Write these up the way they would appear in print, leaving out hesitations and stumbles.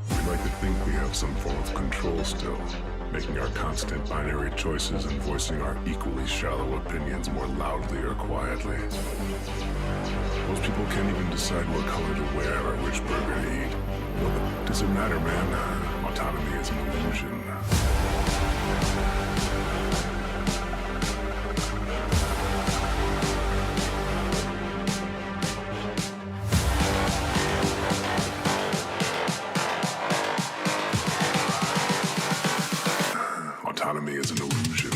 We like to think we have some form of control still, making our constant binary choices and voicing our equally shallow opinions more loudly or quietly. Most people can't even decide what color to wear or which burger to eat. But does it matter, man? Autonomy is an illusion. Autonomy is an illusion.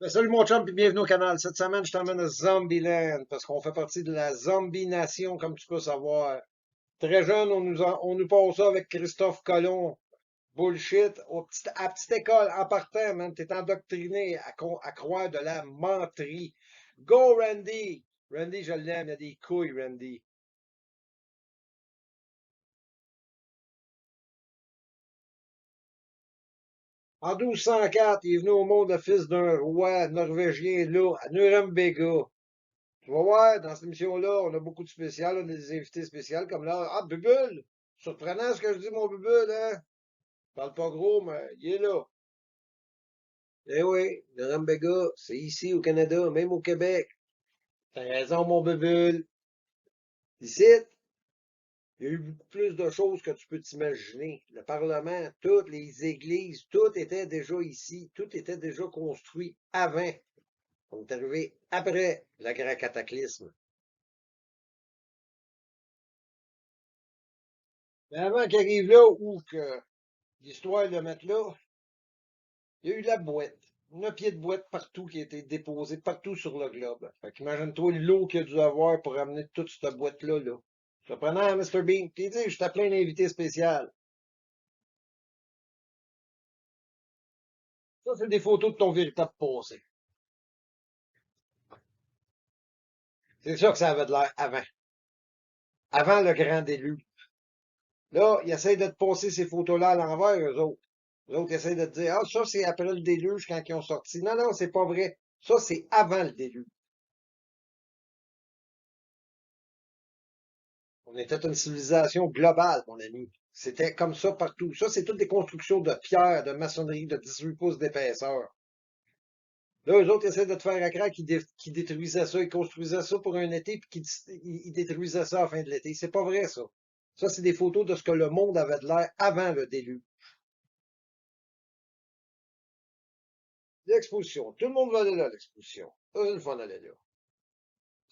Salut mon chum, puis bienvenue au canal. Cette semaine, je t'emmène à Zombieland, parce qu'on fait partie de la Zombie Nation, comme tu peux savoir. Très jeune, on nous passe ça avec Christophe Colomb. Bullshit. À petite école, en partant, man, t'es endoctriné à croire de la menterie. Go, Randy! Randy, je l'aime, il a des couilles, Randy. En 1204, il est venu au monde le fils d'un roi norvégien, là, à Nuremberg. Tu vas voir, dans cette émission-là, on a beaucoup de spéciales, on a des invités spéciaux, comme là. Ah, Bubule! Surprenant ce que je dis, mon Bubule, hein? Parle pas gros, mais il est là. Eh oui, Nuremberg, c'est ici au Canada, même au Québec. T'as raison, mon Bubule. Ici, il y a eu beaucoup plus de choses que tu peux t'imaginer. Le Parlement, toutes les églises, tout était déjà ici. Tout était déjà construit avant. On est arrivé après le grand cataclysme. Mais avant qu'il arrive là, où que l'histoire le mette là, il y a eu la boîte. Un pied de boîte partout qui a été déposé partout sur le globe. Fait qu'imagine-toi l'eau qu'il a dû avoir pour amener toute cette boîte-là, là. Surprenant, Mr. Bean. T'es dit, je t'ai plein d'invités spéciaux. Ça, c'est des photos de ton véritable passé. C'est ça que ça avait de l'air avant. Avant le grand déluge. Là, ils essayent de te passer ces photos-là à l'envers, eux autres. Eux autres essayent de te dire, ah, ça, c'est après le déluge quand ils ont sorti. Non, non, c'est pas vrai. Ça, c'est avant le déluge. On était une civilisation globale, mon ami. C'était comme ça partout. Ça, c'est toutes des constructions de pierre, de maçonnerie de 18 pouces d'épaisseur. Là, eux autres essaient de te faire à craindre qu'ils détruisaient ça. Ils construisaient ça pour un été, puis qu'ils détruisaient ça à la fin de l'été. C'est pas vrai, ça. Ça, c'est des photos de ce que le monde avait de l'air avant le déluge. L'exposition. Tout le monde va aller là, l'exposition. Ça, c'est le fun d'aller là.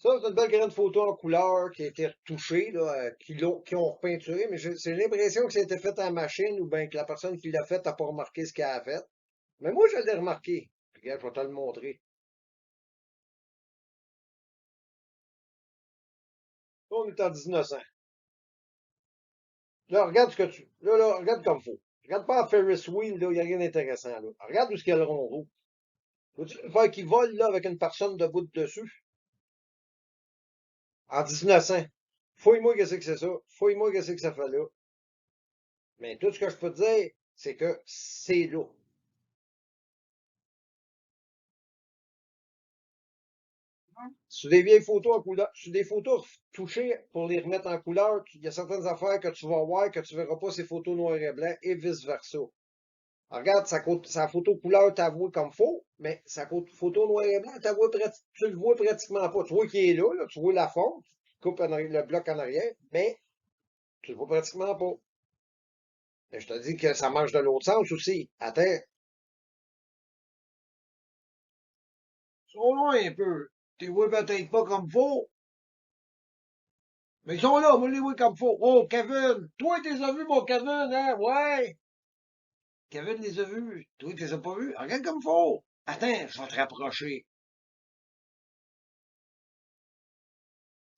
Ça, c'est une belle grande photo en couleur qui a été retouchée, là, qui ont repeinturé, mais j'ai l'impression que c'était fait en machine ou bien que la personne qui l'a fait n'a pas remarqué ce qu'elle a fait. Mais moi, je l'ai remarqué. Regarde, je vais te le montrer. Là, on est en 1900. Là, regarde ce que tu. Là, regarde comme faut. Regarde pas en Ferris Wheel, là, il n'y a rien d'intéressant, là. Regarde où est-ce qu'il y a le rond rouge. Faut-tu le faire qu'il vole, là, avec une personne debout dessus? En 1900. Fouille-moi qu'est-ce que c'est ça. Fouille-moi qu'est-ce que ça fait là. Mais tout ce que je peux te dire, c'est que c'est là. Sur des vieilles photos en couleur, sur des photos touchées pour les remettre en couleur, il y a certaines affaires que tu vas voir que tu verras pas ces photos noir et blanc et vice-versa. Regarde, sa photo couleur t'avoue comme faux, mais sa photo noir et blanc tu le vois pratiquement pas. Tu vois qu'il est là, tu vois la fonte, tu coupes le bloc en arrière, mais tu le vois pratiquement pas. Mais je te dis que ça marche de l'autre sens aussi. Attends, ils sont loin un peu. Tu les vois peut-être pas comme faux, mais ils sont là, moi je les vois comme faux. Oh, Kevin! Toi, tu les as vus, mon Kevin, hein? Ouais! Kevin les a vus. Toi, tu les as pas vus? Regarde comme faux! Attends, je vais te rapprocher.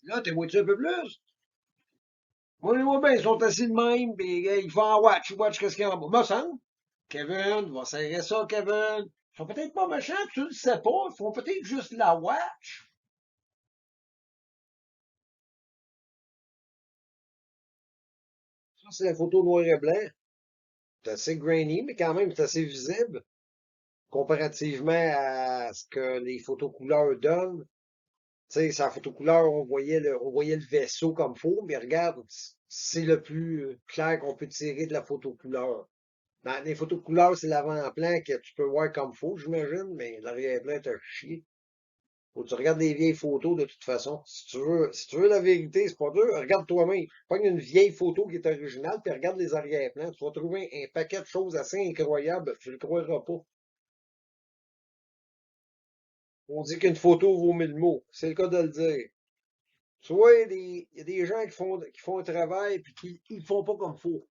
Là, t'es vois-tu un peu plus? Moi, je les vois bien, ils sont assis de même, pis ils font en watch, watch qu'est-ce qu'il y a en bas. Me semble. Kevin, va serrer ça, Kevin. Ils sont peut-être pas méchants, tu le sais pas. Ils font peut-être juste la watch. Ça, c'est la photo noir et blanc. C'est assez grainy, mais quand même, c'est assez visible. comparativement à ce que les photos couleurs donnent. Tu sais, sa photo couleur, on voyait le vaisseau comme faux, mais regarde, c'est le plus clair qu'on peut tirer de la photo couleur. Dans les photos couleurs, c'est l'avant-plan que tu peux voir comme faux, j'imagine, mais l'arrière-plan, t'as chier. Faut que tu regardes les vieilles photos de toute façon. Si tu veux la vérité, c'est pas dur, regarde toi-même. Prends une vieille photo qui est originale, puis regarde les arrière-plans. Tu vas trouver un paquet de choses assez incroyables, tu le croiras pas. On dit qu'une photo vaut 1000 mots. C'est le cas de le dire. Tu vois, il y a des gens qui font un travail puis qui le font pas comme faut.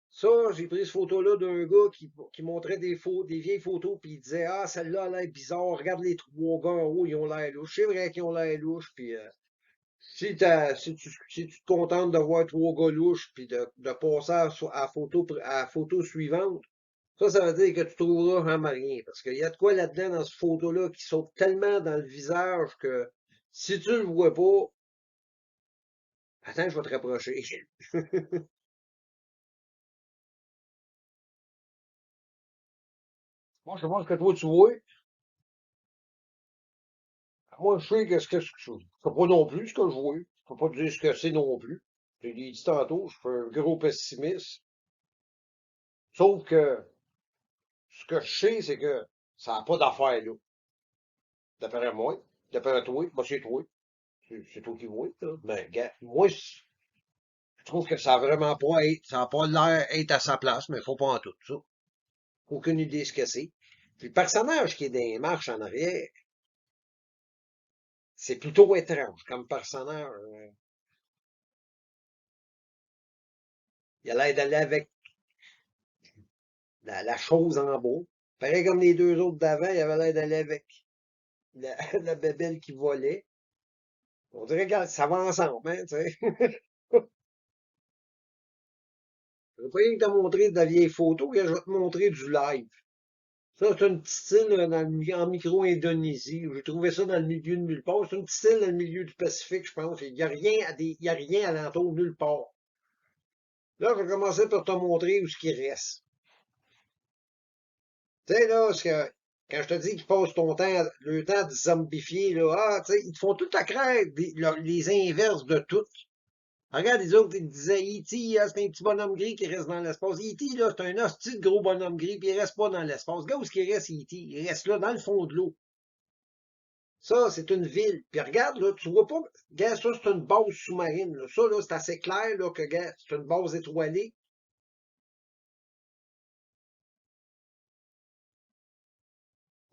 Ça, j'ai pris cette photo-là d'un gars qui montrait des vieilles photos, puis il disait, ah, celle-là a l'air bizarre, regarde les trois gars en haut, ils ont l'air louches. C'est vrai qu'ils ont l'air louches, puis si tu te contentes de voir trois gars louches, puis de passer à la photo suivante, ça veut dire que tu trouveras vraiment rien. Parce qu'il y a de quoi là-dedans dans cette photo-là qui saute tellement dans le visage que si tu le vois pas, attends, je vais te rapprocher. Moi, je sais pas ce que toi tu vois. Moi, je sais que ce que je sais pas non plus ce que je vois. Je peux pas te dire ce que c'est non plus. Je l'ai dit tantôt, je suis un gros pessimiste. Sauf que ce que je sais, c'est que ça n'a pas d'affaire là. D'après moi, d'après toi, moi c'est toi. C'est toi qui vois, là. Mais gars, moi, je trouve que ça a vraiment pas ça a pas l'air d'être à sa place, mais faut pas en tout ça. Aucune idée ce que c'est. Puis le personnage qui est dans les marches en arrière, c'est plutôt étrange comme personnage. Il a l'air d'aller avec la chose en bas. Pareil comme les deux autres d'avant, il avait l'air d'aller avec la bébelle qui volait. On dirait que ça va ensemble, hein, tu sais. Je vais pas rien que te montrer de la vieille photo, je vais te montrer du live. Ça, c'est un petit style en micro-Indonésie. J'ai trouvé ça dans le milieu de nulle part. C'est un petit style dans le milieu du Pacifique, je pense. Il n'y a rien il y a rien alentour nulle part. Là, je vais commencer par te montrer où ce qui reste. Tu sais, là, quand je te dis qu'ils passent le temps de zombifier, là, ah, tu sais, ils te font tout à craindre les inverses de tout. Regarde, les autres, ils disaient, E.T., c'est un petit bonhomme gris qui reste dans l'espace. E.T., là, c'est un hostie de gros bonhomme gris, puis il reste pas dans l'espace. Regarde où est-ce qu'il reste, E.T.? Il reste là, dans le fond de l'eau. Ça, c'est une ville. Puis regarde, là, tu vois pas, regarde, ça, c'est une base sous-marine, là. Ça, là, c'est assez clair, là, que, regarde, c'est une base étoilée.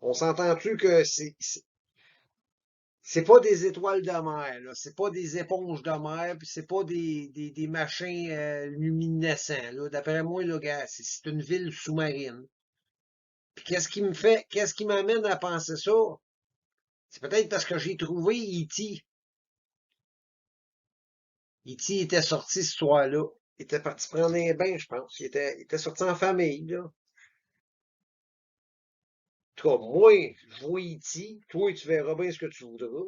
On s'entend-tu que c'est pas des étoiles de mer, là. C'est pas des éponges de mer, puis c'est pas des machins luminescents, là. D'après moi, là, gars, c'est une ville sous-marine. Puis qu'est-ce qui m'amène à penser ça? C'est peut-être parce que j'ai trouvé E.T. E.T. était sorti ce soir-là. Il était parti prendre un bain, je pense. Il était sorti en famille, là. En tout cas, moi, je vois E.T. Toi, tu verras bien ce que tu voudras.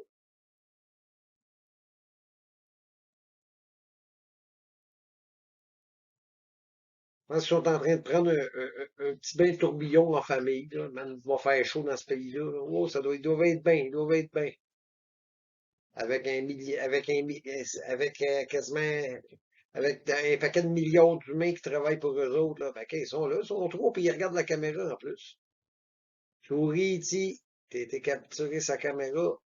Je pense qu'ils sont en train de prendre un petit bain de tourbillon en famille, là. Man, il va faire chaud dans ce pays-là, là. Oh, ils doivent être bien, ils doivent être bien. Avec quasiment, avec un paquet de millions d'humains qui travaillent pour eux autres, là. Ben, ils sont là, ils sont trois, puis ils regardent la caméra en plus. Souris, t'as été capturé sa caméra.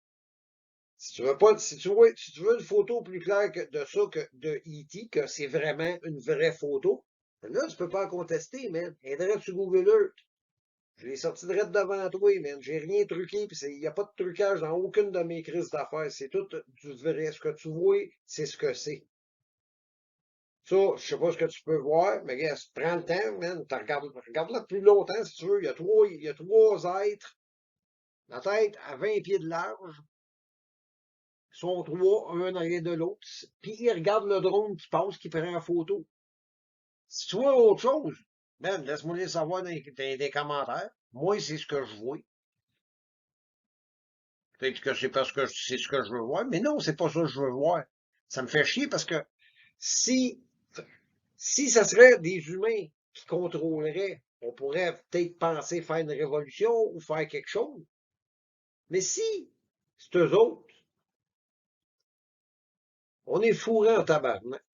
Si tu veux pas, si tu veux une photo plus claire de ça que de E.T., que c'est vraiment une vraie photo, ben là, tu peux pas en contester, man. Internet sur Google Earth. Je l'ai sorti direct devant toi, man. J'ai rien truqué, pis il n'y a pas de trucage dans aucune de mes crises d'affaires. C'est tout du vrai. Ce que tu vois, c'est ce que c'est. Ça, je sais pas ce que tu peux voir, mais regarde, prends le temps, man. Regarde-la plus longtemps si tu veux. Il y a trois êtres, la tête à 20 pieds de large. Ils sont trois, un derrière de l'autre. Puis ils regardent le drone qui passe, qui prend en photo. Si tu vois autre chose, man, laisse-moi les savoir dans les commentaires. Moi, c'est ce que je vois. Peut-être que c'est parce que c'est ce que je veux voir, mais non, c'est pas ça que je veux voir. Ça me fait chier parce que si, si ça serait des humains qui contrôleraient On pourrait peut-être penser faire une révolution ou faire quelque chose. Mais si c'est eux autres, on est fourrés en tabarnak.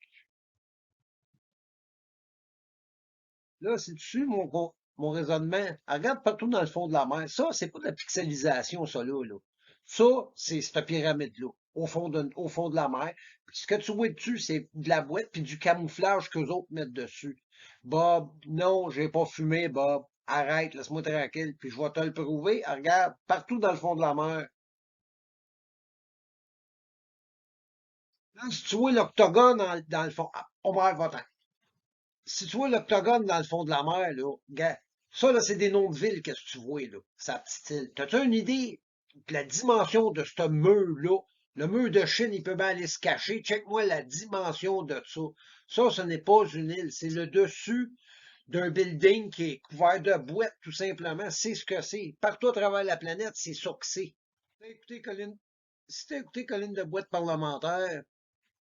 Là, c'est dessus mon raisonnement. Regarde partout dans le fond de la mer. Ça, c'est pas de la pixelisation, ça, là. Ça, c'est cette pyramide-là, au fond de la mer. Puis ce que tu vois dessus, c'est de la boîte puis du camouflage qu'eux autres mettent dessus. Bob, non, j'ai pas fumé, Bob. Arrête, laisse-moi tranquille, puis je vais te le prouver. Regarde, partout dans le fond de la mer. Là, si tu vois l'octogone dans le fond, Omar, va-t'en. Si tu vois l'octogone dans le fond de la mer, là, gars, ça, là, c'est des noms de villes, qu'est-ce que tu vois, là? Ça petite île. T'as-tu une idée de la dimension de ce mur-là? Le mur de Chine, il peut bien aller se cacher. Check-moi la dimension de ça. Ça, ce n'est pas une île. C'est le dessus d'un building qui est couvert de boîtes, tout simplement. C'est ce que c'est. Partout à travers la planète, c'est ça que c'est. T'as écouté, Colline, si t'as écouté Colline de boîte parlementaire,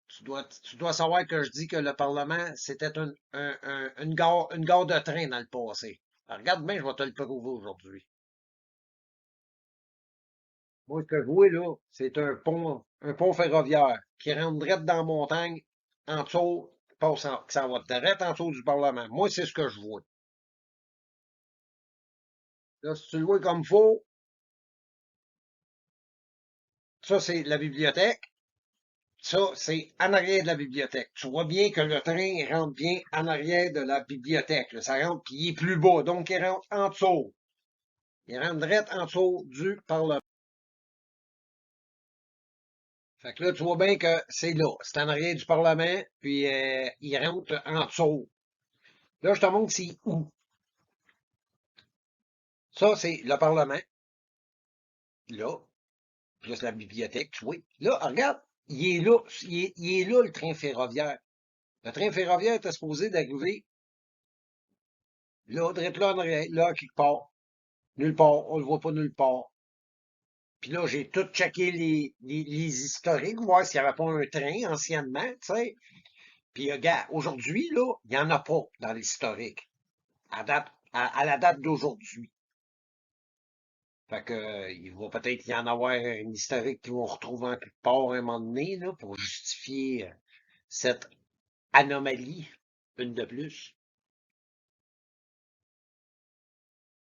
tu dois savoir que je dis que le Parlement, c'était une gare de train dans le passé. Alors, regarde bien, je vais te le prouver aujourd'hui. Moi, ce que je vois, là, c'est un pont ferroviaire qui rentre direct dans la montagne, en dessous, qui s'en va direct en dessous du Parlement. Moi, c'est ce que je vois. Là, si tu le vois comme faux, ça, c'est la bibliothèque. Ça, c'est en arrière de la bibliothèque. Tu vois bien que le train il rentre bien en arrière de la bibliothèque, là. Ça rentre, puis il est plus bas, donc il rentre en dessous. Il rentre direct en dessous du Parlement. Fait que là, tu vois bien que c'est là. C'est en arrière du Parlement, puis il rentre en dessous. Là, je te montre c'est où. Ça, c'est le Parlement. Là. Puis là, c'est la bibliothèque, tu vois. Là, regarde, il est là. Il est là, le train ferroviaire. Le train ferroviaire était supposé d'arriver là, direct là en arrière, là, quelque part. Nulle part. On le voit pas nulle part. Puis là, j'ai tout checké les historiques, voir s'il n'y avait pas un train anciennement, tu sais. Puis, regarde, aujourd'hui, là, il n'y en a pas dans l'historique. À la date d'aujourd'hui. Fait que, il va peut-être y en avoir une historique qu'ils vont retrouver en quelque part à un moment donné, là, pour justifier cette anomalie, une de plus.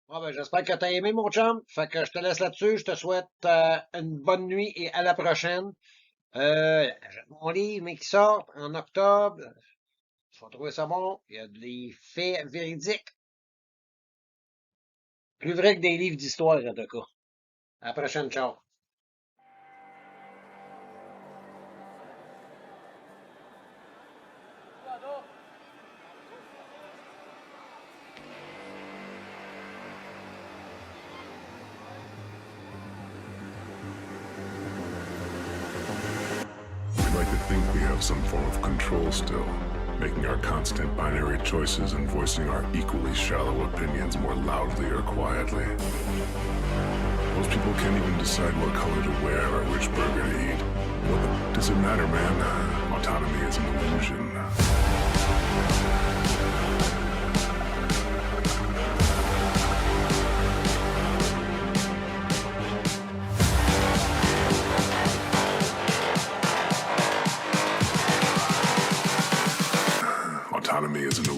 Bon, ben, j'espère que t'as aimé, mon chum. Fait que je te laisse là-dessus. Je te souhaite une bonne nuit et à la prochaine. J'ai mon livre, mais qui sort en octobre. Tu vas trouver ça bon. Il y a des faits véridiques. Plus vrai que des livres d'histoire, en tout cas. À la prochaine, ciao. We like to think we have some form of control still, making our constant binary choices and voicing our equally shallow opinions more loudly or quietly. Most people can't even decide what color to wear or which burger to eat. What does it matter, man? Autonomy is an illusion. Autonomy is an illusion.